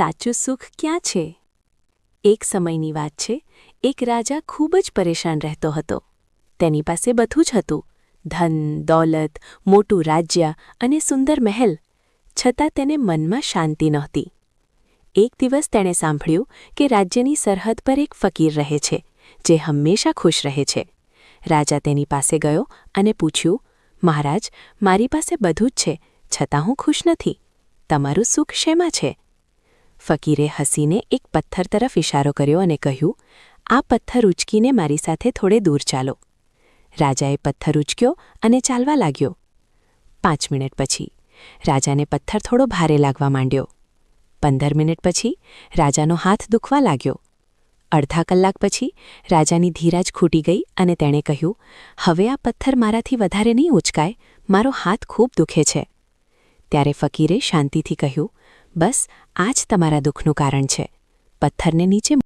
સાચું સુખ ક્યાં છે? એક સમયની વાત છે, એક રાજા ખૂબ જ પરેશાન રહેતો હતો. તેની પાસે બધું જ હતું, ધન, દોલત, મોટું રાજ્ય અને સુંદર મહેલ. છતાં તેને મનમાં શાંતિ નહોતી. એક દિવસ તેણે સાંભળ્યું કે રાજ્યની સરહદ પર એક ફકીર રહે છે, જે હંમેશા ખુશ રહે છે. રાજા તેની પાસે ગયો અને પૂછ્યું, મહારાજ, મારી પાસે બધું જ છે, છતાં હું ખુશ નથી. તમારું સુખ શેમાં છે? ફકીરે હસીને એક પથ્થર તરફ ઇશારો કર્યો અને કહ્યું, આ પથ્થર ઉચકીને મારી સાથે થોડે દૂર ચાલો. રાજાએ પથ્થર ઉચક્યો અને ચાલવા લાગ્યો. 5 મિનિટ પછી રાજાને પથ્થર થોડો ભારે લાગવા માંડ્યો. 15 મિનિટ પછી રાજાનો હાથ દુખવા લાગ્યો. અડધા કલાક પછી રાજાની ધીરજ ખૂટી ગઈ અને તેણે કહ્યું, હવે આ પથ્થર મારાથી વધારે નહીં ઉચકાય, મારો હાથ ખૂબ દુખે છે. ત્યારે ફકીરે શાંતિથી કહ્યું, બસ આ જ તમારા દુઃખનું કારણ છે. પથ્થરને નીચે